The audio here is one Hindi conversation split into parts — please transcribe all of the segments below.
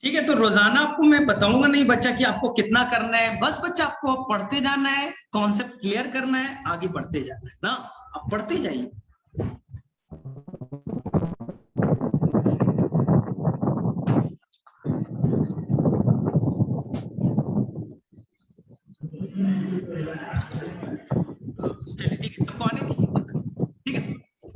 ठीक है, तो रोजाना आपको मैं बताऊंगा नहीं बच्चा कि आपको कितना करना है। बस बच्चा आपको पढ़ते जाना है, कॉन्सेप्ट क्लियर करना है, आगे बढ़ते जाना है ना। आप पढ़ते जाइए। चलिए ठीक है, सबको आने दीजिए तब तक। ठीक है,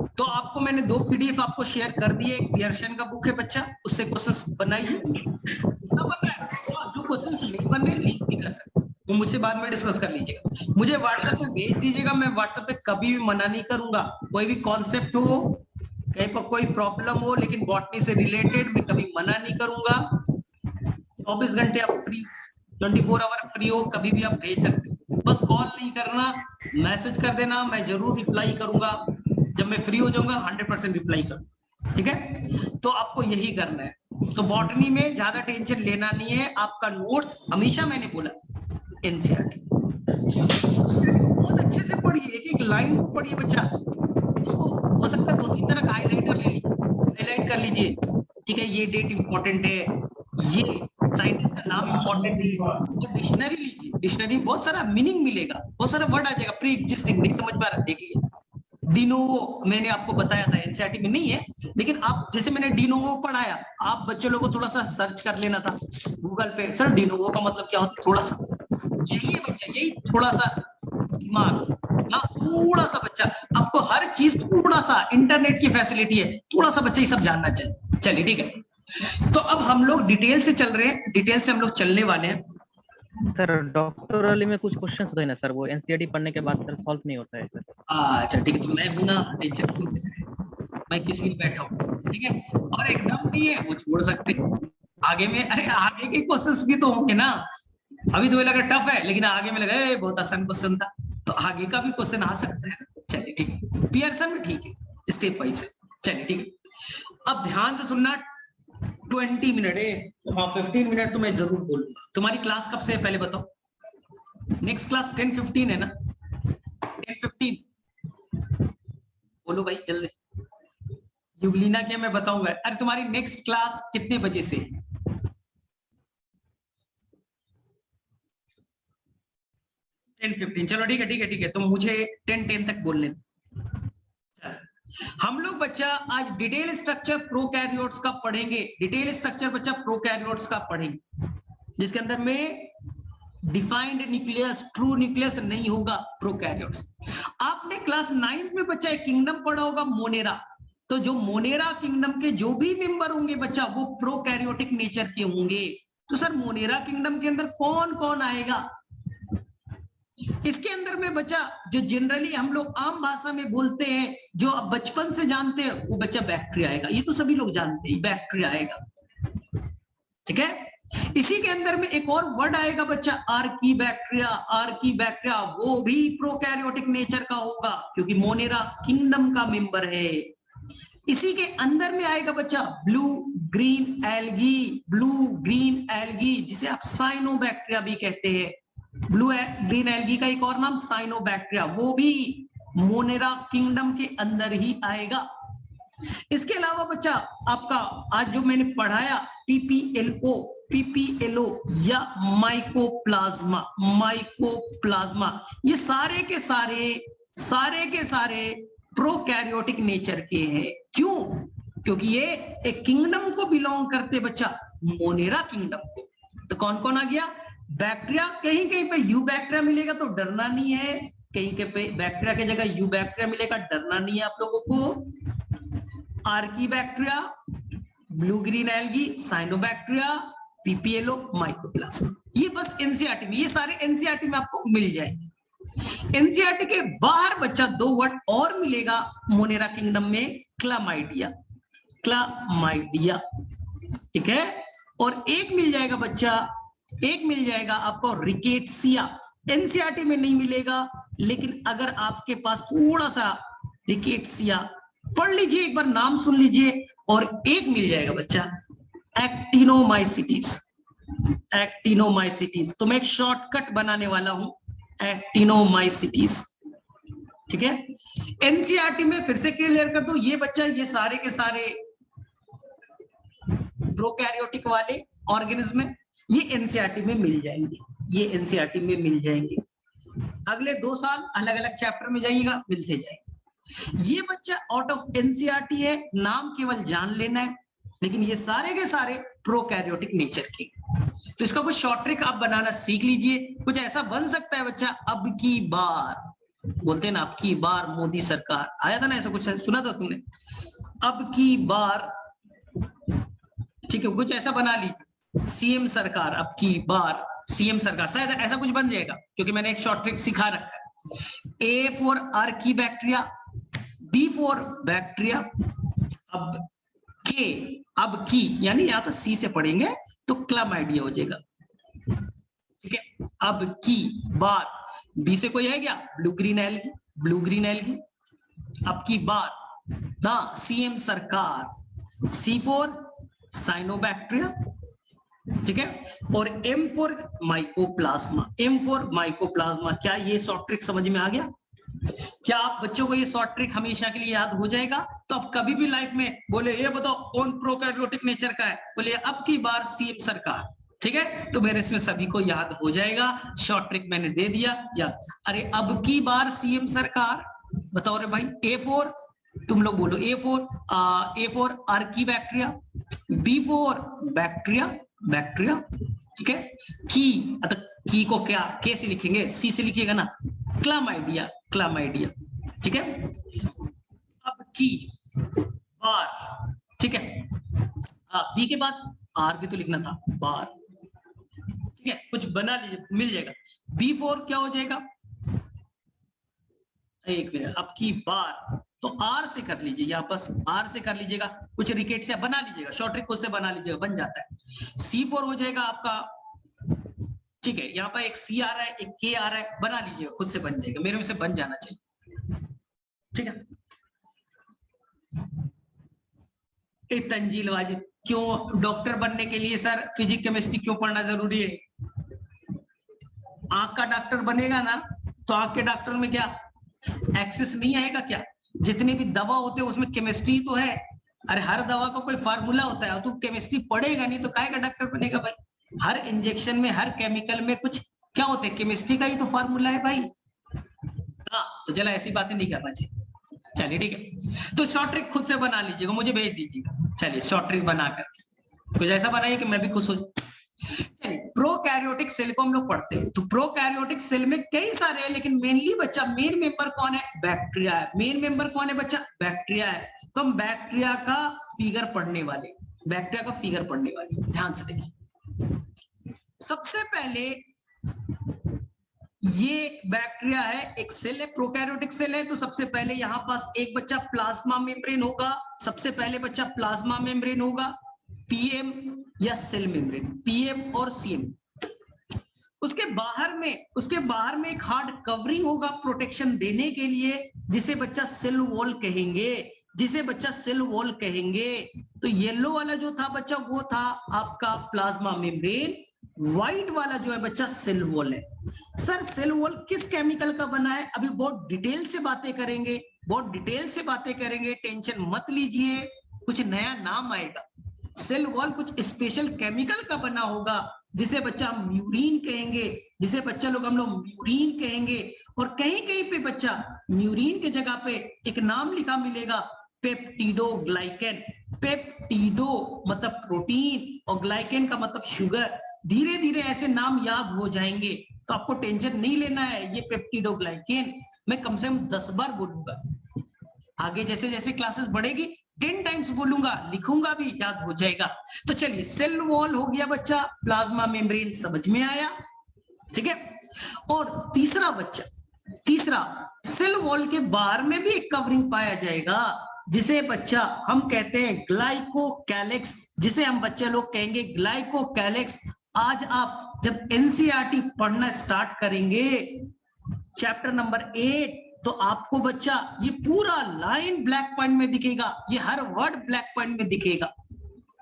तो आपको मैंने दो पीडीएफ आपको शेयर कर दिए। एक पियर्सन का बुक है बच्चा, उससे क्वेश्चंस बनाइए। कितना बन रहा है जो क्वेश्चंस नहीं बन रहे लीक भी कर सकते हैं, वो मुझसे बाद में डिस्कस कर लीजिएगा। मुझे व्हाट्सएप पे भेज दीजिएगा, मैं व्हाट्सएप पे कभी भी मना नहीं करूंगा। कोई भी कॉन्सेप्ट हो, कहीं पर कोई प्रॉब्लम हो, लेकिन बॉटनी से रिलेटेड मैं कभी मना नहीं करूंगा। 24 घंटे आप फ्री, 24 आवर फ्री हो, कभी भी आप भेज सकते हो। बस कॉल नहीं करना, मैसेज कर देना, मैं जरूर रिप्लाई करूंगा। जब मैं फ्री हो जाऊंगा 100% रिप्लाई करूंगा। ठीक है, तो आपको यही करना है। तो बॉटनी में ज्यादा टेंशन लेना नहीं है। आपका नोट्स हमेशा मैंने बोला एनसीईआरटी बहुत अच्छे से पढ़िए, एक एक लाइन को पढ़िए बच्चा। उसको हो सकता है 2-3 तरह का हाईलाइटर ले लीजिए, हाईलाइट कर लीजिए। ठीक है, ये डेट इंपॉर्टेंट है, ये साइंटिस्ट का नाम इंपॉर्टेंट है। और डिक्शनरी लीजिए, डिक्शनरी में बहुत सारा मीनिंग मिलेगा, बहुत सारा वर्ड आ जाएगा। प्री एग्जिस्टिंग नहीं समझ पा रहा, देखिए डिनोवो मैंने आपको बताया था, एनसीईआरटी में नहीं है, लेकिन आप जैसे मैंने डिनोवो पढ़ाया, आप बच्चे लोगों को थोड़ा सा सर्च कर लेना था गूगल पे, सर डिनोवो का मतलब क्या होता है, थोड़ा सा यही है बच्चा, यही थोड़ा सा दिमाग ना, थोड़ा सा बच्चा। आपको हर चीज थोड़ा सा, इंटरनेट की फैसिलिटी है, थोड़ा सा बच्चा ये सब जानना चाहिए। चलिए ठीक है, तो अब हम लोग डिटेल से चल रहे हैं, डिटेल से हम लोग चलने वाले हैं। सर डॉक्टर वाली में कुछ क्वेश्चंस होते हैं ना सर, वो एनसीईआरटी पढ़ने के बाद सर सॉल्व नहीं होता है सर। अच्छा ठीक है, तो मैं हूं ना, टेंशन क्यों ले रहे हैं? मैं किसी लिए बैठा हूँ। ठीक है, और एकदम नहीं है वो छोड़ सकते हैं। आगे में, अरे आगे के क्वेश्चंस भी तो होंगे ना। अभी तो लगा टफ है, लेकिन आगे में लगा बहुत आसान क्वेश्चन था, तो आगे का भी क्वेश्चन आ सकता है। चलिए ठीक है, पियर्सन में ठीक है, स्टेप वाइज है। चलिए ठीक है, अब ध्यान से सुनना। 20 मिनट है, हाँ 15 मिनट तो मैं जरूर बोलूंगा। तुम्हारी क्लास कब से है पहले बताओ? नेक्स्ट क्लास 10:15 है ना? 10:15 बोलो भाई जल्दी। युगलीना क्या मैं बताऊंगा। अरे तुम्हारी नेक्स्ट क्लास कितने बजे से है? 10:15। चलो ठीक है ठीक है ठीक है, तो मुझे 10:10 तक बोलने दो। हम लोग बच्चा आज डिटेल स्ट्रक्चर प्रोकैरियोट्स का पढ़ेंगे। डिटेल स्ट्रक्चर बच्चा प्रोकैरियोट्स का पढ़ेंगे, जिसके अंदर में डिफाइंड न्यूक्लियस, ट्रू न्यूक्लियस नहीं होगा, प्रोकैरियोट्स। आपने क्लास 9th में बच्चा एक किंगडम पढ़ा होगा, मोनेरा। तो जो मोनेरा किंगडम के जो भी मेंबर होंगे बच्चा, वो प्रोकैरियोटिक नेचर के होंगे। तो सर मोनेरा किंगडम के अंदर कौन कौन आएगा? इसके अंदर में बच्चा जो जनरली हम लोग आम भाषा में बोलते हैं, जो अब बचपन से जानते हैं, वो बच्चा बैक्टीरिया आएगा। ये तो सभी लोग जानते हैं, बैक्टीरिया आएगा। ठीक है, इसी के अंदर में एक और वर्ड आएगा बच्चा, आर्की बैक्टीरिया। आर्की बैक्टीरिया वो भी प्रोकैरियोटिक नेचर का होगा, क्योंकि मोनेरा किंगडम का मेंबर है। इसी के अंदर में आएगा बच्चा blue green algae. Blue green algae जिसे आप साइनोबैक्टीरिया भी कहते हैं। ब्लू ग्रीन एल्गी का एक और नाम साइनोबैक्टीरिया, वो भी मोनेरा किंगडम के अंदर ही आएगा। इसके अलावा बच्चा आपका आज जो मैंने पढ़ाया पीपीएलओ, पीपीएलओ या माइकोप्लाज्मा, माइकोप्लाज्मा, ये सारे के सारे प्रोकैरियोटिक नेचर के हैं। क्यों? क्योंकि ये एक किंगडम को बिलोंग करते बच्चा, मोनेरा किंगडम को। तो कौन कौन आ गया? बैक्टीरिया, कहीं कहीं पे यू बैक्टीरिया मिलेगा तो डरना नहीं है, कहीं के पे बैक्टीरिया की जगह यू बैक्टीरिया मिलेगा, डरना नहीं है आप लोगों को। Archie bacteria, blue green algae, cyanobacteria, PPLO, mycoplasma, ये बस एनसीईआरटी में, ये सारे एनसीईआरटी में आपको मिल जाएंगे। एनसीईआरटी के बाहर बच्चा दो वर्ड और मिलेगा मोनेरा किंगडम में, क्लामाइडिया, क्लामाइडिया। ठीक है, और एक मिल जाएगा बच्चा, एक मिल जाएगा आपको रिकेट्सिया। एनसीईआरटी में नहीं मिलेगा, लेकिन अगर आपके पास थोड़ा सा रिकेट्सिया पढ़ लीजिए, एक बार नाम सुन लीजिए। और एक मिल जाएगा बच्चा एक्टिनोमाइसिटीज, एक्टिनोमाइसिटीज। तो मैं एक शॉर्टकट बनाने वाला हूं, एक्टिनोमाइसिटीज। ठीक है, एनसीईआरटी में फिर से क्लियर कर दो, ये बच्चा ये सारे के सारे प्रोकैरियोटिक वाले ऑर्गेनिज्म में, ये एनसीईआरटी में मिल जाएंगे, ये एनसीईआरटी में मिल जाएंगे। अगले 2 साल अलग अलग चैप्टर में जाइएगा, मिलते जाएंगे। ये बच्चा आउट ऑफ एनसीईआरटी है, नाम केवल जान लेना है, लेकिन ये सारे के सारे प्रोकैरियोटिक नेचर के। तो इसका कुछ शॉर्ट ट्रिक आप बनाना सीख लीजिए। कुछ ऐसा बन सकता है बच्चा, अब की बार, बोलते हैं ना अब की बार मोदी सरकार, आया था ना ऐसा कुछ, सुना था तुमने, अब की बार, ठीक है, कुछ ऐसा बना लीजिए, सीएम सरकार, अब की बार सीएम सरकार, शायद ऐसा कुछ बन जाएगा, क्योंकि मैंने एक शॉर्ट ट्रिक सिखा रखा है। A for archaebacteria, B for bacteria, अब के, अब की यानी यहां पर सी से पढ़ेंगे तो क्लामाइडिया हो जाएगा, ठीक है। अब की बार, बी से कोई है क्या, blue green algae, blue green algae. अब की बार ना सीएम सरकार, सी फॉर साइनोबैक्टीरिया, ठीक है, और M for mycoplasma, M for mycoplasma. क्या ये शॉर्ट ट्रिक समझ में आ गया? क्या आप बच्चों को ये शॉर्ट ट्रिक हमेशा के लिए याद हो जाएगा? तो अब कभी भी लाइफ में बोले ये बताओ कौन प्रोकैरियोटिक नेचर का है, बोले अब की बार सीएम सरकार, ठीक है, तो मेरे इसमें सभी को याद हो जाएगा। शॉर्ट ट्रिक मैंने दे दिया याद। अरे अब की बार सीएम सरकार, बताओ रे भाई, ए फॉर, तुम लोग बोलो A for archaebacteria, B for bacteria, bacteria, ठीक है। की को क्या के से लिखेंगे, सी से लिखिएगा ना, क्लामाइडिया, क्लामाइडिया, ठीक है। अब की बार, ठीक है, बी के बाद आर भी तो लिखना था, बार, ठीक है, कुछ बना लीजिए, मिल जाएगा। बी फॉर क्या हो जाएगा, एक मिनट, अब की बार, तो आर से कर लीजिए, यहाँ पास आर से कर लीजिएगा, कुछ रिकेट से बना लीजिएगा, शॉर्ट ट्रिक खुद से बना लीजिएगा, बन जाता है। सी फॉर हो जाएगा आपका, ठीक है, यहाँ पर एक सी आ रहा है, एक के आ रहा है, बना लीजिएगा, खुद से बन जाएगा, मेरे में से बन जाना चाहिए, ठीक है। तंजील वाजिद, क्यों डॉक्टर बनने के लिए सर फिजिक्स केमिस्ट्री क्यों पढ़ना जरूरी है? आंख का डॉक्टर बनेगा ना, तो आंख के डॉक्टर में क्या एक्सेस नहीं आएगा क्या? जितनी भी दवा होते हैं उसमें केमिस्ट्री तो है। अरे हर दवा का कोई फार्मूला होता है, तू केमिस्ट्री पढ़ेगा नहीं तो काय का डॉक्टर बनेगा भाई? हर इंजेक्शन में, हर केमिकल में कुछ क्या होते हैं, केमिस्ट्री का ही तो फार्मूला है भाई। हाँ, तो चला ऐसी बातें नहीं करना चाहिए। चलिए ठीक है, तो शॉर्ट ट्रिक खुद से बना लीजिएगा, मुझे भेज दीजिएगा। चलिए शॉर्ट ट्रिक बनाकर कुछ ऐसा बनाइए कि मैं भी खुश हो जाऊं। चलिए, प्रोकैरियोटिक सेल को हम लोग पढ़ते हैं, तो प्रोकैरियोटिक सेल में कई सारे हैं, लेकिन मेनली बच्चा मेन मेंबर कौन है, बैक्टीरिया है। मेन मेंबर कौन है बच्चा, बैक्टीरिया है। तो हम बैक्टीरिया का फिगर पढ़ने वाले, बैक्टीरिया का फिगर पढ़ने वाले, ध्यान से देखिए। सबसे पहले ये बैक्टीरिया है, एक सेल है, प्रोकैरियोटिक सेल है, तो सबसे पहले यहां पास एक बच्चा प्लाज्मा मेम्ब्रेन होगा। सबसे पहले बच्चा प्लाज्मा मेम्ब्रेन होगा, पीएम या सेल मेम्ब्रेन, पीएम और सीएम। उसके बाहर में एक हार्ड कवरिंग होगा प्रोटेक्शन देने के लिए, जिसे बच्चा सेल वॉल कहेंगे, जिसे बच्चा सेल वॉल कहेंगे। तो येलो वाला जो था बच्चा, वो था आपका प्लाज्मा मेम्ब्रेन, व्हाइट वाला जो है बच्चा सेल वॉल है। सर सेल वॉल किस केमिकल का बना है, अभी बहुत डिटेल से बातें करेंगे, बहुत डिटेल से बातें करेंगे, टेंशन मत लीजिए, कुछ नया नाम आएगा। सेल वॉल कुछ स्पेशल केमिकल का बना होगा, जिसे बच्चा म्यूरिन कहेंगे, जिसे बच्चा लोग हम लोग म्यूरिन कहेंगे। और कहीं कहीं पे बच्चा म्यूरिन के जगह पे एक नाम लिखा मिलेगा, पेप्टिडोग्लाइकेन। पेप्टिडो मतलब प्रोटीन और ग्लाइकेन का मतलब शुगर। धीरे धीरे ऐसे नाम याद हो जाएंगे, तो आपको टेंशन नहीं लेना है। ये पेप्टिडोग्लाइकेन मैं कम से कम 10 बार बोलूंगा, आगे जैसे जैसे क्लासेस बढ़ेगी 10 टाइम्स बोलूंगा, लिखूंगा भी, याद हो जाएगा। तो चलिए, सेल वॉल हो गया बच्चा, प्लाज्मा मेम्ब्रेन समझ में आया, ठीक है। और तीसरा सेल वॉल के बाहर में भी एक कवरिंग पाया जाएगा, जिसे बच्चा हम कहते हैं ग्लाइकोकैलिक्स, जिसे हम बच्चे लोग कहेंगे ग्लाइकोकैलिक्स। आज आप जब एनसीईआरटी पढ़ना स्टार्ट करेंगे, चैप्टर नंबर 8, तो आपको बच्चा ये पूरा लाइन ब्लैक पॉइंट में दिखेगा, ये हर वर्ड ब्लैक पॉइंट में दिखेगा।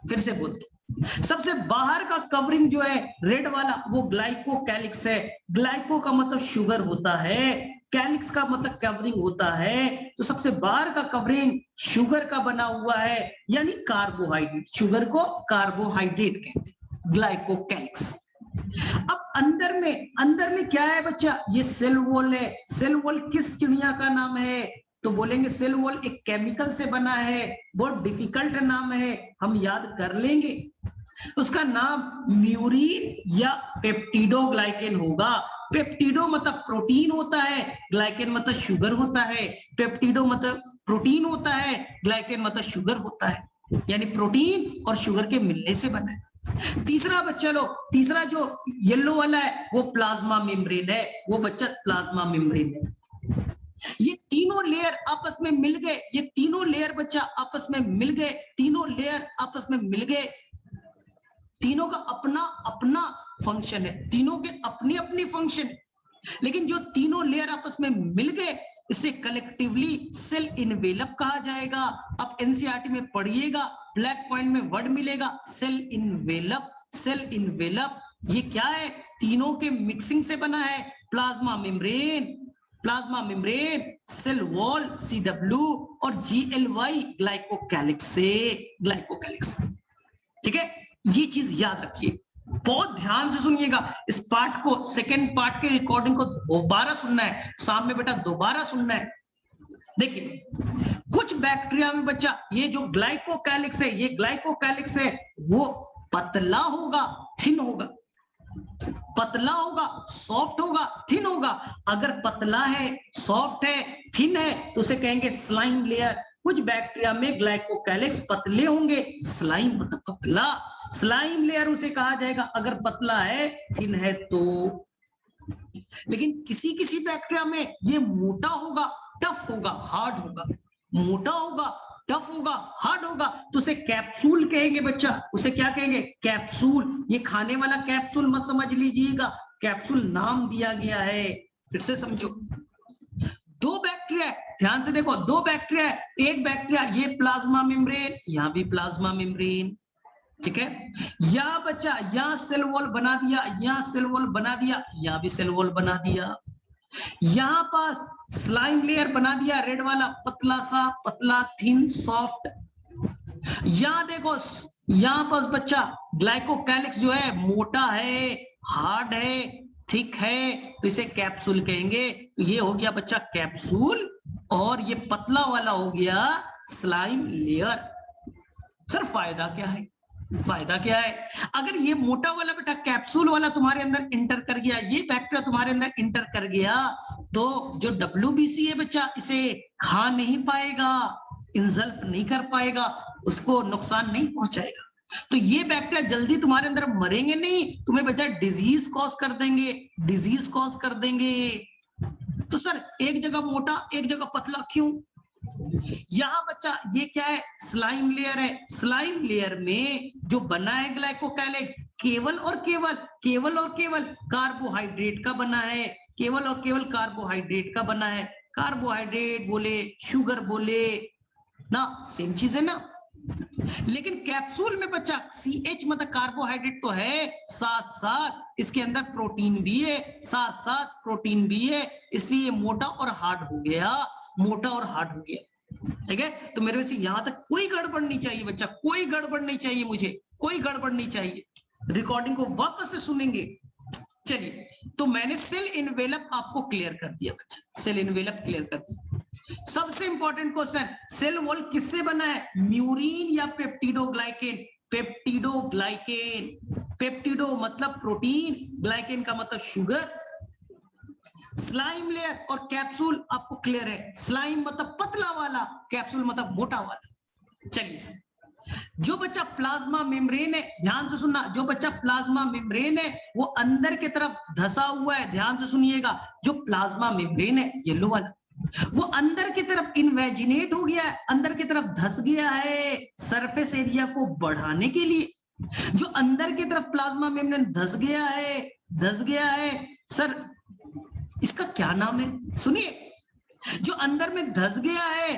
फिर से बोलते, सबसे बाहर का कवरिंग जो है रेड वाला, वो ग्लाइकोकैलिक्स है। ग्लाइको का मतलब शुगर होता है, कैलिक्स का मतलब कवरिंग होता है। तो सबसे बाहर का कवरिंग शुगर का बना हुआ है, यानी कार्बोहाइड्रेट। शुगर को कार्बोहाइड्रेट कहते हैं, ग्लाइकोकैलिक्स। अब अंदर में क्या है बच्चा, ये सेल वॉल है। सेल वॉल किस चिड़िया का नाम है, तो बोलेंगे सेल वॉल एक केमिकल से बना है, बहुत डिफिकल्ट नाम है, हम याद कर लेंगे। उसका नाम म्यूरिन या पेप्टिडोग्लाइकेन होगा। पेप्टिडो मतलब प्रोटीन होता है, ग्लाइकेन मतलब शुगर होता है। पेप्टिडो मतलब प्रोटीन होता है, ग्लाइकेन मतलब शुगर होता है, यानी प्रोटीन और शुगर के मिलने से बना है। तीसरा बच्चा लोग, तीसरा जो येलो वाला है वो प्लाज्मा मेम्ब्रेन है, वो बच्चा प्लाज्मा मेम्ब्रेन है। ये तीनों लेयर आपस में मिल गए, ये तीनों लेयर बच्चा आपस में मिल गए, तीनों लेयर आपस में मिल गए। तीनों का अपना अपना फंक्शन है, तीनों के अपनी अपनी फंक्शन, लेकिन जो तीनों लेयर आपस में मिल गए इसे कलेक्टिवली सेल इनवेलप कहा जाएगा। आप एनसीईआरटी में पढ़िएगा, ब्लैक पॉइंट में वर्ड मिलेगा सेल इनवेलप। सेल इनवेलप ये क्या है, तीनों के मिक्सिंग से बना है। Plasma membrane, plasma membrane, cell wall CW और GLY ग्लाइकोकैलिक्स से, ग्लाइकोकैलिक्स। ठीक है, ये चीज याद रखिए, बहुत ध्यान से सुनिएगा इस पार्ट को, सेकंड पार्ट के रिकॉर्डिंग को दोबारा सुनना है, शाम में बेटा दोबारा सुनना है। देखिए कुछ बैक्टीरिया में बच्चा ये जो ग्लाइकोकैलिक्स है, ये ग्लाइकोकैलिक्स है वो पतला होगा, थिन होगा, पतला होगा, सॉफ्ट होगा, थिन होगा। अगर पतला है, सॉफ्ट है, थिन है तो उसे कहेंगे स्लाइम लेयर। कुछ बैक्टीरिया में ग्लाइकोकैलिक्स पतले होंगे, स्लाइम मतलब पतला, स्लाइम लेयर उसे कहा जाएगा अगर पतला है, थिन है तो। लेकिन किसी किसी बैक्टीरिया में ये मोटा होगा, टफ होगा, हार्ड होगा, मोटा होगा, टफ होगा, हार्ड होगा तो उसे कैप्सूल कहेंगे बच्चा। उसे क्या कहेंगे, कैप्सूल। ये खाने वाला कैप्सूल मत समझ लीजिएगा, कैप्सूल नाम दिया गया है। फिर से समझो, दो बैक्टीरिया है, ध्यान से देखो, दो बैक्टीरिया है, एक बैक्टीरिया ये प्लाज्मा मेम्ब्रेन, यहां भी प्लाज्मा मेम्ब्रेन, ठीक है। यहां बच्चा यहां सेल वॉल बना दिया, यहां सेल वॉल बना दिया, यहां भी सेल वॉल बना दिया, यहां पास स्लाइम लेयर बना दिया, रेड वाला पतला सा, पतला, थिन, सॉफ्ट। यहां देखो, यहां पास बच्चा ग्लाइकोकैलिक्स जो है मोटा है, हार्ड है, थिक है तो इसे कैप्सूल कहेंगे। तो ये हो गया बच्चा कैप्सूल, और ये पतला वाला हो गया स्लाइम लेयर। सर फायदा क्या है, फायदा क्या है, अगर ये मोटा वाला बेटा कैप्सूल वाला तुम्हारे अंदर इंटर कर गया, ये बैक्टीरिया तुम्हारे अंदर इंटर कर गया, तो जो WBC है बच्चा इसे खा नहीं पाएगा, इंसल्ट नहीं कर पाएगा, उसको नुकसान नहीं पहुंचाएगा। तो ये बैक्टीरिया जल्दी तुम्हारे अंदर मरेंगे नहीं, तुम्हें बच्चा डिजीज कॉज कर देंगे, डिजीज कॉज कर देंगे। तो सर एक जगह मोटा एक जगह पतला क्यों, यहां बच्चा ये क्या है, स्लाइम लेयर है। स्लाइम लेयर में जो बना है ग्लाइकोकैलिक्स केवल और केवल, केवल और केवल कार्बोहाइड्रेट का बना है, केवल और केवल कार्बोहाइड्रेट का बना है। कार्बोहाइड्रेट बोले, शुगर बोले ना, सेम चीज है ना। लेकिन कैप्सूल में बच्चा CH मतलब कार्बोहाइड्रेट तो है, साथ साथ इसके अंदर प्रोटीन भी है, साथ साथ प्रोटीन भी है, इसलिए मोटा और हार्ड हो गया, मोटा और हार्ड हो गया। ठीक है, तो मेरे वैसे यहां तक कोई गड़बड़ नहीं चाहिए बच्चा, कोई गड़बड़ नहीं चाहिए मुझे, कोई गड़बड़ नहीं चाहिए। रिकॉर्डिंग को वापस से सुनेंगे। चलिए, तो मैंने सेल इनवेलप आपको क्लियर कर दिया बच्चा, सेल इनवेलप क्लियर कर दिया। सबसे इंपॉर्टेंट क्वेश्चन, सेल वॉल किससे बना है, म्यूरिन या पेप्टिडोग्लाइकेन। पेप्टिडोग्लाइकेन, पेप्टिडो मतलब प्रोटीन, ग्लाइकेन का मतलब शुगर। स्लाइम लेयर और कैप्सूल आपको क्लियर है, स्लाइम मतलब पतला वाला, कैप्सूल मतलब मोटा वाला। चलिए, जो बच्चा प्लाज्मा मेम्ब्रेन है, ध्यान से सुनना, जो बच्चा प्लाज्मा मेम्ब्रेन है वो अंदर की तरफ धसा हुआ है, ध्यान से सुनिएगा, जो प्लाज्मा मेम्ब्रेन है येलो वाला वो अंदर की तरफ इन्वेजिनेट हो गया है, अंदर की तरफ धस गया है सरफेस एरिया को बढ़ाने के लिए। जो अंदर की तरफ प्लाज्मा मेम्ब्रेन धस गया है, धस गया है, सर इसका क्या नाम है, सुनिए, जो अंदर में धस गया है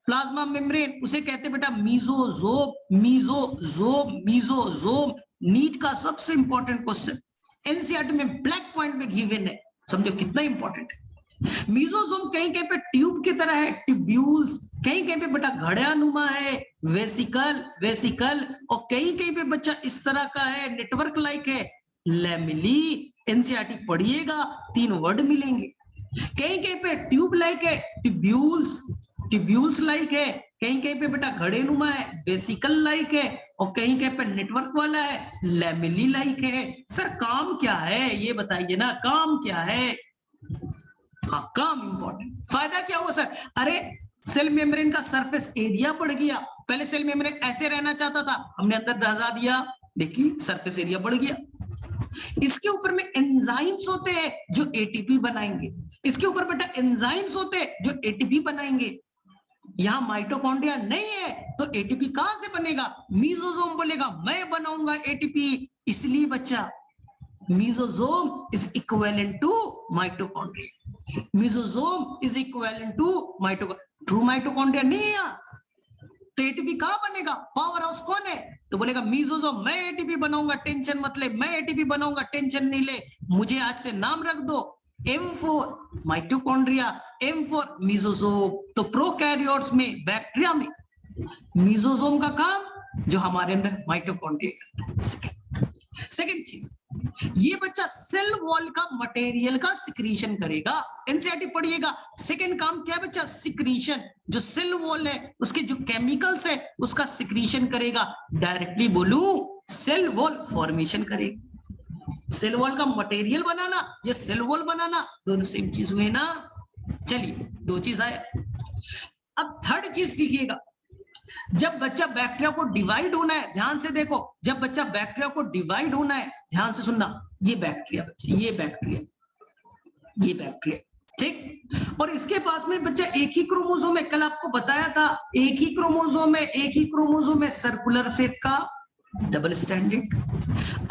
प्लाज्मा मेम्ब्रेन उसे कहते हैं बेटा मीजोजोम, मीजोजोम, मीजोजोम। नीट का सबसे इंपॉर्टेंट क्वेश्चन, एनसीईआरटी में ब्लैक पॉइंट में गिवन है, समझो कितना इंपॉर्टेंट है। मीजोजोम कहीं कहीं पे ट्यूब की तरह है, ट्यूब्यूल्स, कहीं कहीं पे बेटा घड़ियानुमा है, वेसिकल वेसिकल, और कहीं कहीं पे बच्चा इस तरह का है, नेटवर्क लाइक है, लैमेली। एनसीईआरटी पढ़िएगा, 3 वर्ड मिलेंगे। कहीं कहीं पे ट्यूब लाइक है, ट्यूब्यूल्स, ट्यूब्यूल्स लाइक है, कहीं कहीं पे बेटा घड़ेनुमा है, वेसिकल लाइक है, और कहीं कहीं पे नेटवर्क वाला है, लैमेली लाइक है। सर काम क्या है ये बताइए ना, काम क्या है? हाँ काम इंपॉर्टेंट। फायदा क्या हुआ सर? अरे सेल मेम्ब्रेन का सरफेस एरिया बढ़ गया। पहले सेल मेम्ब्रेन ऐसे रहना चाहता था, हमने अंदर दहसा दिया, देखिए सरफेस एरिया बढ़ गया। इसके ऊपर में एंजाइम्स होते हैं जो एटीपी बनाएंगे, इसके ऊपर बेटा एंजाइम्स होते हैं जो एटीपी बनाएंगे। यहां माइटोकॉन्ड्रिया नहीं है तो एटीपी कहां से बनेगा? मीजोजोम बोलेगा मैं बनाऊंगा एटीपी। इसलिए बच्चा mesosome is equivalent to mitochondria, mesosome is equivalent to mitochondria. True mitochondria नहीं है तो एटीपी कहां बनेगा? पावर हाउस कौन है? तो बोलेगा मीजोजोम मैं एटीपी बनाऊंगा, टेंशन मत ले, मैं एटीपी बनाऊंगा, टेंशन नहीं ले। मुझे आज से नाम रख दो M4 माइटोकॉन्ड्रिया, M4 मीजोजोम। तो प्रोकैरियोट्स में, बैक्टीरिया में मीजोजोम का काम जो हमारे अंदर माइटोकॉन्ड्रिया करता है। सेकंड चीज, ये बच्चा सेल वॉल का मटेरियल का सिक्रीशन करेगा। एनसीईआरटी पढ़िएगा। सेकंड काम क्या है बच्चा? सिक्रीशन। जो सेल वॉल है उसके जो केमिकल्स है उसका सिक्रीशन करेगा। डायरेक्टली बोलूं, सेल वॉल फॉर्मेशन करेगा। सेल वॉल का मटेरियल बनाना, ये सेल वॉल बनाना, दोनों सेम चीज हुए ना। चलिए 2 चीज आए। अब थर्ड चीज सीखिएगा। जब बच्चा बैक्टीरिया को डिवाइड होना है, ध्यान से देखो, जब बच्चा बैक्टीरिया को डिवाइड होना है, ध्यान से सुनना, ये बैक्टीरिया बच्चा, ये बैक्टीरिया, ये बैक्टीरिया, ठीक। और इसके पास में बच्चा एक ही क्रोमोसोम है, कल आपको बताया था, एक ही क्रोमोसोम है, एक ही क्रोमोसोम है, सर्कुलर शेप का, डबल स्टैंडर्ड।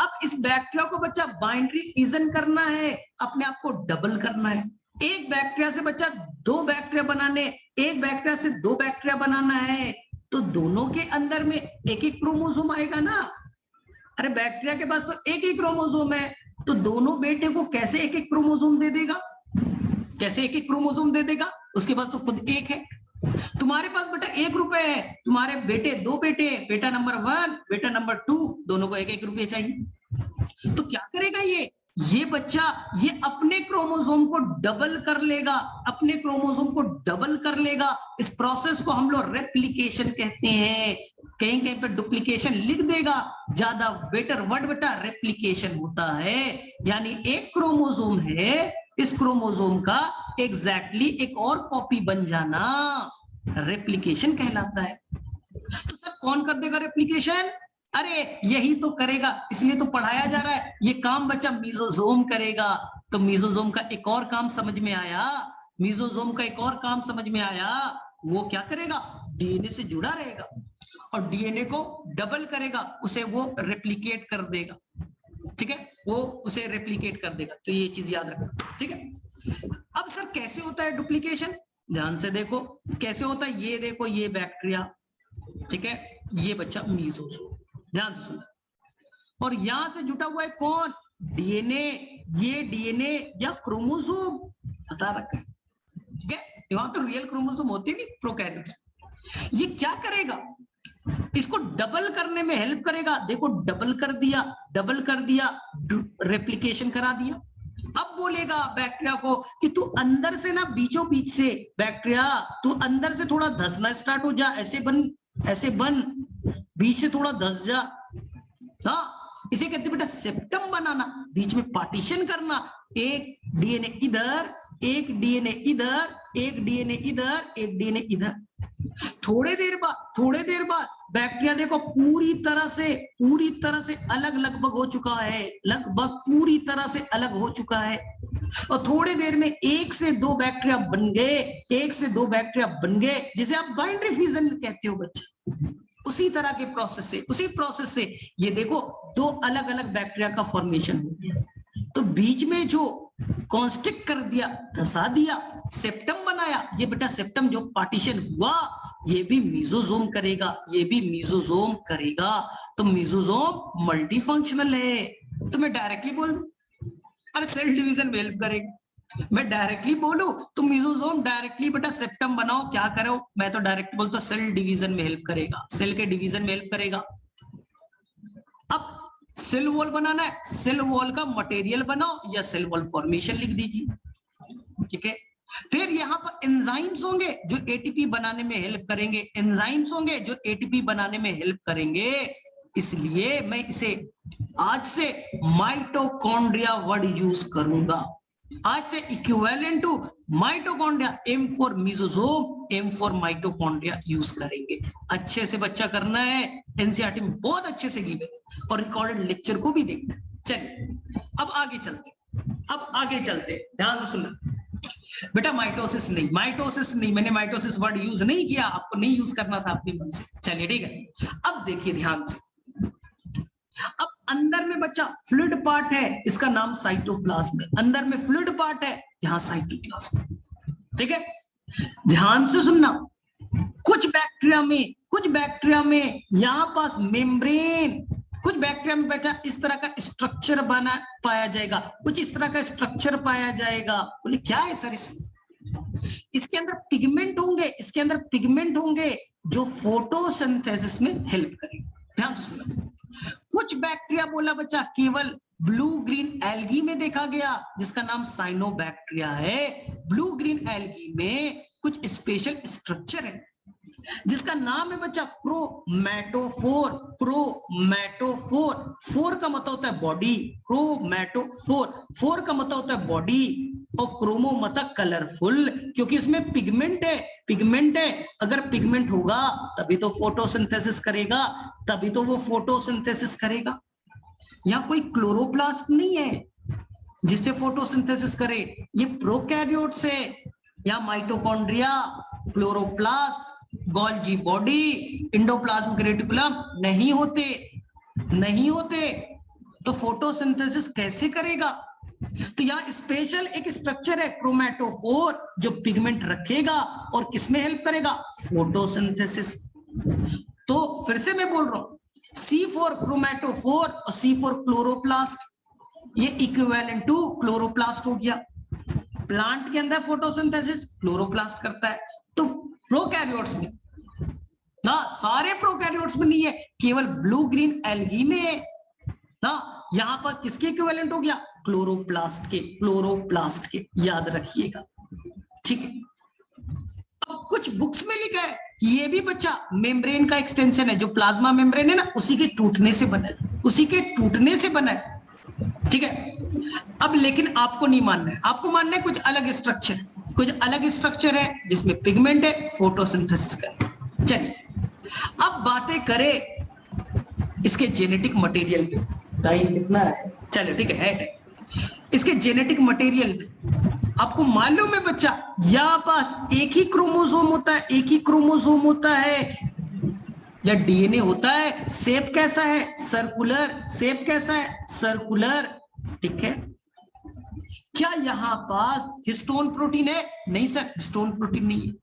अब इस बैक्टीरिया को बच्चा बाइंड्री फ्यूजन करना है, अपने आप को डबल करना है। एक बैक्टीरिया से बच्चा 2 बैक्टीरिया बनाने, एक बैक्टीरिया से 2 बैक्टीरिया बनाना है, तो दोनों के अंदर में एक एक क्रोमोसोम आएगा ना। अरे बैक्टीरिया के पास तो एक ही क्रोमोसोम है, तो दोनों बेटे को कैसे एक एक क्रोमोसोम दे देगा? कैसे एक एक क्रोमोसोम दे देगा? उसके पास तो खुद एक है। तुम्हारे पास बेटा 1 रुपए है, तुम्हारे बेटे 2 बेटे, बेटा नंबर 1, बेटा नंबर 2, दोनों को 1-1 रुपये चाहिए। तो क्या करेगा ये बच्चा, ये अपने क्रोमोसोम को डबल कर लेगा, अपने क्रोमोसोम को डबल कर लेगा। इस प्रोसेस को हम लोग रेप्लिकेशन कहते हैं। कहीं कहीं पे डुप्लीकेशन लिख देगा, ज्यादा बेटर वर्ड बेटा रेप्लिकेशन होता है। यानी एक क्रोमोसोम है, इस क्रोमोसोम का एग्जैक्टली एक और कॉपी बन जाना रेप्लिकेशन कहलाता है। तो सर कौन कर देगा रेप्लिकेशन? अरे यही तो करेगा, इसलिए तो पढ़ाया जा रहा है। ये काम बच्चा मीजोजोम करेगा। तो मीजोजोम का एक और काम समझ में आया, मीजोजोम का एक और काम समझ में आया। वो क्या करेगा? डीएनए से जुड़ा रहेगा और डीएनए को डबल करेगा, उसे वो रेप्लिकेट कर देगा। ठीक है, वो उसे रेप्लिकेट कर देगा। तो ये चीज याद रखना, ठीक है। अब सर कैसे होता है डुप्लीकेशन? ध्यान से देखो कैसे होता है। ये देखो, ये बैक्टीरिया, ठीक है, ये बच्चा मीजोजोम, ध्यान से सुनो। और यहां से जुटा हुआ है कौन? डीएनए। ये डीएनए या क्रोमोसोम बता रखा है, ठीक है। यहां तो रियल क्रोमोसोम होते नहीं प्रोकैरियोट्स। ये क्या करेगा? इसको डबल करने में हेल्प करेगा। देखो डबल कर दिया, डबल कर दिया, रेप्लिकेशन करा दिया। अब बोलेगा बैक्टीरिया को कि तू अंदर से ना, बीचों बीच से बैक्टीरिया, तू अंदर से थोड़ा धसना स्टार्ट हो जा, ऐसे बन, ऐसे बन, बीच से थोड़ा धस जा। हाँ, इसे कहते बेटा सेप्टम बनाना, बीच में पार्टीशन करना। एक डीएनए इधर, एक डीएनए इधर, एक डीएनए इधर, एक डीएनए इधर। थोड़े देर बाद बैक्टीरिया देखो पूरी तरह से अलग लगभग हो चुका है, लगभग पूरी तरह से अलग हो चुका है। और थोड़ी देर में 1 से 2 बैक्टीरिया बन गए, 1 से 2 बैक्टीरिया बन गए, जिसे आप बाइंड्री फ्यूजन कहते हो बच्चे। उसी तरह के प्रोसेस से ये देखो 2 अलग अलग बैक्टीरिया का फॉर्मेशन हो गया। तो बीच में जो कॉन्स्ट्रिक्ट कर दिया, धसा दिया, सेप्टम बनाया, ये बेटा सेप्टम जो पार्टीशन हुआ, ये भी मीजोजोम करेगा, ये भी मीजोजोम करेगा। तो मीजोजोम मल्टीफंक्शनल है। तो मैं डायरेक्टली बोल दूं, अरे सेल डिवीजन में हेल्प करेगा, मैं डायरेक्टली बोलूं तो मेसोसोम डायरेक्टली बेटा सेप्टम बनाओ, क्या करो, मैं तो डायरेक्ट बोलता सेल डिवीजन में हेल्प करेगा, सेल के डिवीजन में हेल्प करेगा। अब सेल वॉल बनाना है, सेल वॉल का मटेरियल बनाओ या सेल वॉल फॉर्मेशन लिख दीजिए, ठीक है। फिर यहाँ पर एंजाइम्स होंगे जो एटीपी बनाने में हेल्प करेंगे, एंजाइम्स होंगे जो एटीपी बनाने में हेल्प करेंगे, इसलिए मैं इसे आज से माइटोकॉन्ड्रिया वर्ड यूज करूंगा। आज से equivalent to mitochondria, M for mesosome, M for mitochondria use करेंगे। अच्छे से बच्चा करना है, एनसीईआरटी में बहुत अच्छे से गिवन और रिकॉर्डेड लेक्चर को भी देखना। चलिए अब आगे चलते, अब आगे चलते, ध्यान से सुनना बेटा। माइटोसिस नहीं, माइटोसिस नहीं, मैंने माइटोसिस वर्ड यूज नहीं किया, आपको नहीं यूज करना था अपने मन से। चलिए ठीक है, अब देखिए ध्यान से। अब अंदर में बच्चा फ्लूइड पार्ट है, इसका नाम साइटोप्लाज्म है। अंदर में फ्लूइड पार्ट है, यहाँ साइटोप्लाज्म, ठीक है। ध्यान से सुनना, कुछ बैक्टीरिया में यहाँ पास मेम्ब्रेन, कुछ बैक्टीरिया में बेटा इस तरह का स्ट्रक्चर बना पाया जाएगा, कुछ इस तरह का स्ट्रक्चर पाया जाएगा। बोले क्या है सर इसके अंदर पिगमेंट होंगे, इसके अंदर पिगमेंट होंगे जो फोटोसिंथेसिस में हेल्प करेंगे। ध्यान से सुनना, कुछ बैक्टीरिया बोला बच्चा केवल ब्लू ग्रीन एल्गी में देखा गया, जिसका नाम साइनोबैक्टीरिया है। ब्लू ग्रीन एल्गी में कुछ स्पेशल स्ट्रक्चर है जिसका नाम है बच्चा क्रोमैटोफोर। क्रोमैटोफोर, फोर का मतलब होता है बॉडी, क्रोमैटोफोर, फोर का मतलब होता है बॉडी, और क्रोमो मतलब कलरफुल, क्योंकि इसमें पिगमेंट है, पिगमेंट है। अगर पिगमेंट होगा तभी तो फोटोसिंथेसिस करेगा, तभी तो वो फोटोसिंथेसिस करेगा। यहाँ कोई क्लोरोप्लास्ट नहीं है जिससे फोटोसिंथेसिस करे, ये प्रोकैरियोट्स है। या mitochondria, chloroplast, Golgi body, endoplasmic reticulum नहीं होते, नहीं होते, तो फोटोसिंथेसिस कैसे करेगा? तो यहाँ स्पेशल एक स्ट्रक्चर है क्रोमैटोफोर जो पिगमेंट रखेगा और किसमें हेल्प करेगा? फोटोसिंथेसिस। तो फिर से मैं बोल रहा हूं, C4 क्रोमैटोफोर और C4 क्लोरोप्लास्ट, ये इक्विवेलेंट टू क्लोरोप्लास्ट हो गया। प्लांट के अंदर फोटोसिंथेसिस क्लोरोप्लास्ट करता है, तो प्रोकैरियोट्स में ना, सारे प्रोकैरियोट्स में नहीं है, केवल ब्लू ग्रीन एल्गी में है ना। यहां पर किसके इक्विवेलेंट हो गया? क्लोरोप्लास्ट के, क्लोरोप्लास्ट के, याद रखिएगा, ठीक है। अब कुछ बुक्स में लिखा है कि ये भी बच्चा मेम्ब्रेन का एक्सटेंशन है, जो प्लाज्मा मेम्ब्रेन है ना, उसी के टूटने से बना है, उसी के टूटने से बना है, ठीक है। अब लेकिन आपको नहीं मानना है, आपको मानना है कुछ अलग स्ट्रक्चर, कुछ अलग स्ट्रक्चर है जिसमें पिगमेंट है, फोटोसिंथेसिस करे। चलिए अब बातें करें इसके जेनेटिक मटेरियल पे। टाइम कितना है? चलो ठीक है, इसके जेनेटिक मटेरियल आपको मालूम है बच्चा, यहाँ पास एक ही क्रोमोसोम होता है, एक ही क्रोमोसोम होता है, या डीएनए होता है। शेप कैसा है? सर्कुलर। शेप कैसा है? सर्कुलर, ठीक है। क्या यहाँ पास हिस्टोन प्रोटीन है? नहीं सर, हिस्टोन प्रोटीन नहीं है।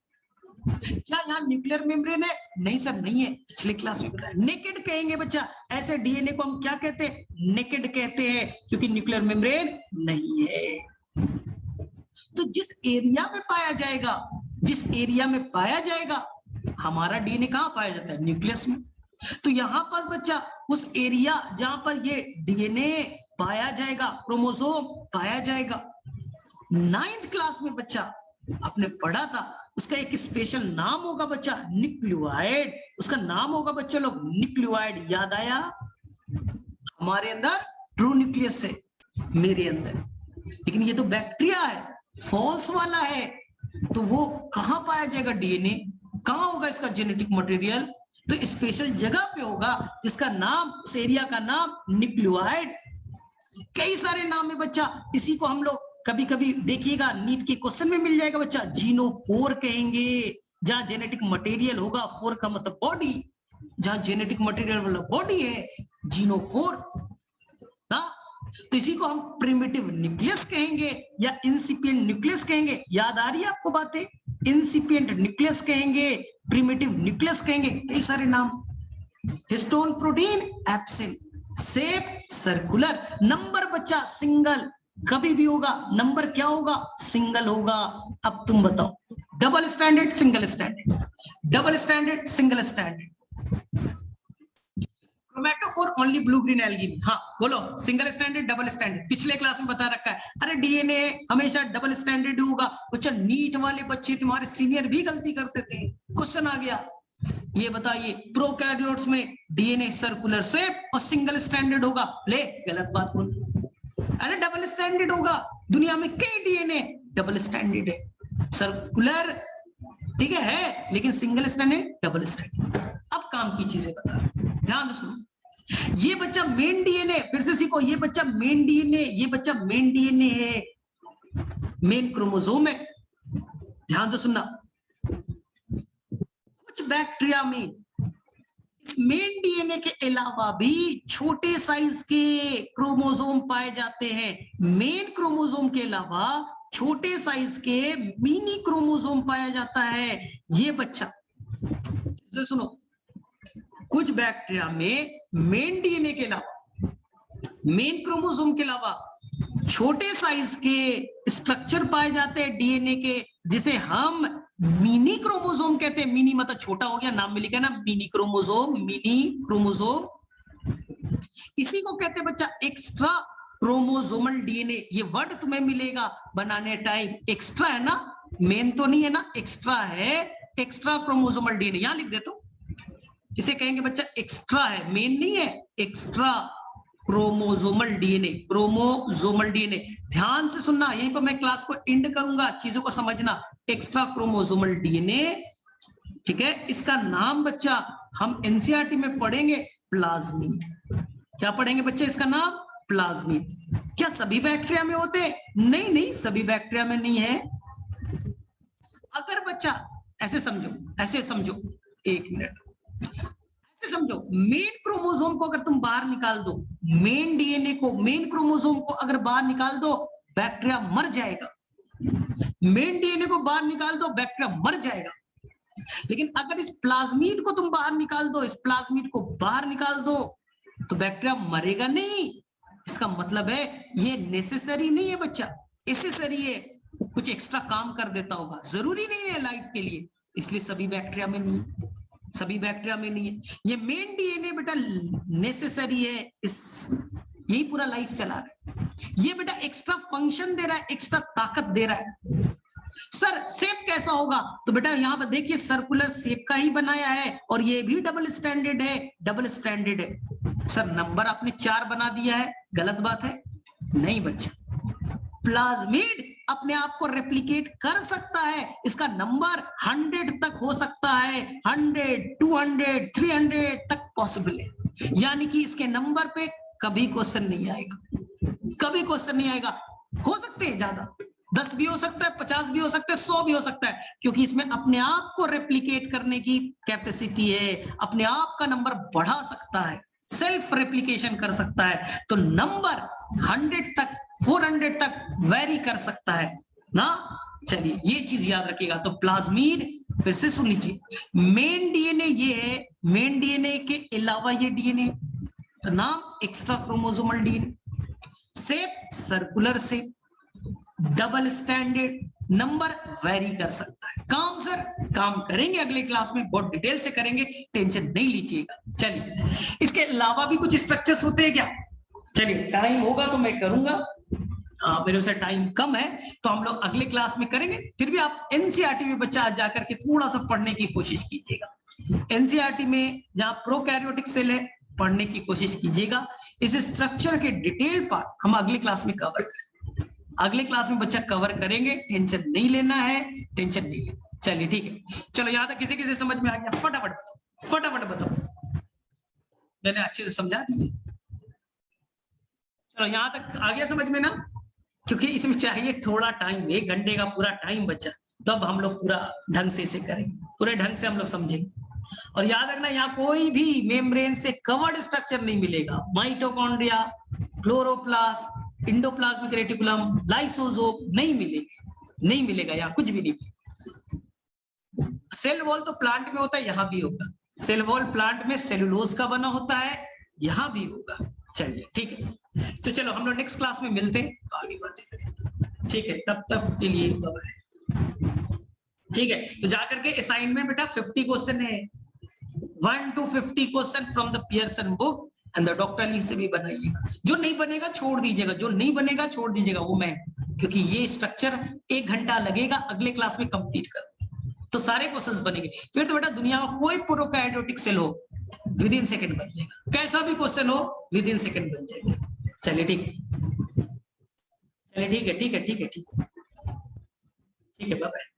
क्या यहाँ न्यूक्लियर मेम्ब्रेन है? नहीं सर, नहीं है, पिछले क्लास में बताया। नेकेड कहेंगे बच्चा, ऐसे डीएनए को हम क्या कहते हैं? नेकेड कहते हैं, क्योंकि न्यूक्लियर मेम्ब्रेन नहीं है। तो जिस एरिया में पाया जाएगा, जिस एरिया में पाया जाएगा, हमारा डीएनए कहाँ पाया जाता है? न्यूक्लियस में। तो यहाँ पर बच्चा उस एरिया जहां पर ये डीएनए पाया जाएगा, क्रोमोसोम पाया जाएगा, 9th क्लास में बच्चा आपने पढ़ा था, उसका एक स्पेशल नाम होगा बच्चा, न्यूक्लियोइड। उसका नाम होगा बच्चा लोग न्यूक्लियोइड। याद आया? हमारे अंदर ट्रू न्यूक्लियस है, मेरे अंदर, लेकिन ये तो बैक्टीरिया है, फॉल्स वाला है। तो वो कहां पाया जाएगा? डीएनए कहां होगा? इसका जेनेटिक मटेरियल तो स्पेशल जगह पे होगा, जिसका नाम, उस एरिया का नाम न्यूक्लियोइड। कई सारे नाम है बच्चा, इसी को हम लोग कभी कभी देखिएगा नीट के क्वेश्चन में मिल जाएगा बच्चा, जीनोफोर कहेंगे। जहां जेनेटिक मटेरियल होगा, फोर का मतलब बॉडी, जहां जेनेटिक मटेरियल वाला बॉडी है, जीनोफोर ना। तो इसी को हम प्रिमिटिव न्यूक्लियस कहेंगे या इंसिपिएंट न्यूक्लियस कहेंगे। याद आ रही है आपको बातें? इंसिपिएंट न्यूक्लियस कहेंगे, प्रिमिटिव न्यूक्लियस कहेंगे, कई सारे नाम। Histone protein absent, shape circular, number बच्चा सिंगल, कभी भी होगा, नंबर क्या होगा, सिंगल होगा। अब तुम बताओ, double standard, single standard, double standard, single standard, chromatophore only blue green algae में। हाँ बोलो, सिंगल स्टैंडर्ड, डबल स्टैंडर्ड, पिछले क्लास में बता रखा है। अरे डीएनए हमेशा डबल स्टैंडर्ड होगा। बच्चा नीट वाले बच्चे तुम्हारे सीनियर भी गलती करते थे, क्वेश्चन आ गया, ये बताइए प्रोकैरियोट्स में डीएनए सर्कुलर शेप और सिंगल स्टैंडर्ड होगा। ले गलत बात बोल, अरे डबल स्टैंडर्ड होगा। दुनिया में कई डीएनए डबल स्टैंडर्ड है, सर्कुलर ठीक है, लेकिन सिंगल स्टैंडर्ड, डबल स्टैंडर्ड। अब काम की चीजें बता रहा हूं, ध्यान से सुनो। ये बच्चा मेन डीएनए, फिर से सीखो, ये बच्चा मेन डीएनए, ये बच्चा मेन डीएनए है, मेन क्रोमोसोम है। ध्यान से सुनना, कुछ बैक्टीरिया में इस मेन डीएनए के अलावा भी छोटे साइज के क्रोमोसोम पाए जाते हैं। मेन क्रोमोसोम के अलावा छोटे साइज के मिनी क्रोमोसोम पाया जाता है। ये बच्चा सुनो, कुछ बैक्टीरिया में मेन डीएनए के अलावा, मेन क्रोमोसोम के अलावा छोटे साइज के स्ट्रक्चर पाए जाते हैं डीएनए के, जिसे हम मिनी क्रोमोसोम कहते हैं। मिनी मतलब छोटा हो गया, नाम में लिखा है ना मिनी क्रोमोसोम, मिनी क्रोमोसोम। इसी को कहते हैं बच्चा एक्स्ट्रा क्रोमोसोमल डीएनए। ये वर्ड तुम्हें मिलेगा बनाने टाइम, एक्स्ट्रा है ना, मेन तो नहीं है ना, एक्स्ट्रा है, एक्स्ट्रा क्रोमोसोमल डीएनए। यहां लिख देता हूं, इसे कहेंगे बच्चा एक्स्ट्रा है, मेन नहीं है, extra chromosomal DNA, chromosomal DNA. ध्यान से सुनना, यहीं पर मैं क्लास को एंड करूंगा, चीजों को समझना। एक्स्ट्रा क्रोमोसोमल डीएनए, ठीक है, इसका नाम बच्चा हम एनसीईआरटी में पढ़ेंगे प्लाज्मिड। क्या पढ़ेंगे बच्चे, इसका नाम प्लाज्मिड। क्या सभी बैक्टीरिया में होते हैं? नहीं नहीं, सभी बैक्टीरिया में नहीं है। अगर बच्चा ऐसे समझो, ऐसे समझो, एक मिनट, समझो, मेन क्रोमोसोम को अगर तुम बाहर निकाल दो, मेन डीएनए को, मेन क्रोमोसोम को अगर बाहर निकाल दो, बैक्टीरिया मर जाएगा। मेन डीएनए को बाहर निकाल दो, बैक्टीरिया मर जाएगा। लेकिन अगर इस प्लाज्मिड को तुम बाहर निकाल दो, इस प्लाज्मिड को बाहर निकाल दो, तो बैक्टीरिया मरेगा नहीं। इसका मतलब है ये नेसेसरी नहीं है बच्चा, एसेसरी है, कुछ एक्स्ट्रा काम कर देता होगा, जरूरी नहीं है लाइफ के लिए। इसलिए सभी बैक्टीरिया में नहीं, सभी बैक्टीरिया में नहीं है। ये मेन डीएनए बेटा नेसेसरी है, इस यही पूरा लाइफ चला रहा है। ये बेटा एक्स्ट्रा फंक्शन दे रहा है, एक्स्ट्रा ताकत दे रहा है। सर शेप कैसा होगा? तो बेटा यहां पर देखिए, सर्कुलर शेप का ही बनाया है, और ये भी डबल स्टैंडर्ड है, डबल स्टैंडर्ड है। सर नंबर आपने 4 बना दिया है, गलत बात है? नहीं बच्चा, प्लाज्मिड अपने आप को रेप्लिकेट कर सकता है, इसका नंबर 100 तक हो सकता है, 100, 200, 300 तक पॉसिबल है। यानी कि इसके नंबर पे कभी क्वेश्चन नहीं आएगा, कभी क्वेश्चन नहीं आएगा। हो सकते हैं ज्यादा, 10 भी हो सकता है, 50 भी हो सकता है, 100 भी हो सकता है, क्योंकि इसमें अपने आप को रेप्लिकेट करने की कैपेसिटी है, अपने आप का नंबर बढ़ा सकता है, सेल्फ रेप्लिकेशन कर सकता है। तो नंबर 100 तक, 400 तक वेरी कर सकता है ना। चलिए ये चीज याद रखिएगा। तो प्लाज्मिड, फिर से सुन लीजिए, मेन डीएनए ये है, मेन डीएनए के अलावा ये डीएनए, तो नाम extra chromosomal DNA, shape circular shape, double standard, number very कर सकता है। काम सर, काम करेंगे अगले क्लास में, बहुत डिटेल से करेंगे, टेंशन नहीं लीजिएगा। चलिए इसके अलावा भी कुछ स्ट्रक्चर्स होते हैं क्या? चलिए टाइम होगा तो मैं करूंगा, मेरे से टाइम कम है तो हम लोग अगले क्लास में करेंगे। फिर भी आप एनसीईआरटी में बच्चा जाकर के थोड़ा सा पढ़ने की कोशिश कीजिएगा। एनसीईआरटी में जहां प्रोकैरियोटिक सेल है, पढ़ने की कोशिश कीजिएगा। इस स्ट्रक्चर के डिटेल पार्ट हम अगले क्लास में कवर करेंगे, अगले क्लास में बच्चा कवर करेंगे, टेंशन नहीं लेना है, टेंशन नहीं लेना। चलिए ठीक है, चलो यहां तक किसी किसी समझ में आ गया? फटाफट बताओ, फटाफट बताओ, मैंने अच्छे से समझा दिए। चलो यहां तक आ गया समझ में ना? क्योंकि इसमें चाहिए थोड़ा टाइम, 1 घंटे का पूरा टाइम बचा, तब हम लोग पूरा ढंग से इसे करेंगे, पूरे ढंग से हम लोग समझेंगे। और याद रखना, यहाँ कोई भी मेम्ब्रेन से कवर्ड स्ट्रक्चर नहीं मिलेगा। Mitochondria, chloroplast, endoplasmic reticulum, lysosome नहीं मिलेगा, नहीं मिलेगा, यहाँ कुछ भी नहीं मिलेगा। सेल वॉल तो प्लांट में होता है, यहाँ भी होगा। सेल वॉल प्लांट में सेलुलोज का बना होता है, यहाँ भी होगा। चलिए ठीक है। तो चलो हम लोग नेक्स्ट क्लास में मिलते हैं, तो आगे बढ़ते हैं। ठीक है, तब तक के लिए बाय। ठीक है, तो जाकर के असाइनमेंट बेटा 50 क्वेश्चन है, 1 to 50 question from the Pearson book and the doctor Lee से भी बनाइएगा। जो नहीं बनेगा छोड़ दीजिएगा, जो नहीं बनेगा छोड़ दीजिएगा, वो मैं, क्योंकि ये स्ट्रक्चर 1 घंटा लगेगा अगले क्लास में कंप्लीट कर, तो सारे क्वेश्चंस बनेंगे। फिर तो बेटा दुनिया में कोई प्रोकैरियोटिक सेल हो विद इन सेकंड बन जाएगा, कैसा भी क्वेश्चन हो विद इन सेकंड बन जाएगा। चलिए ठीक है, चलिए ठीक है, ठीक है, ठीक है, ठीक है, ठीक है, बाय बाय।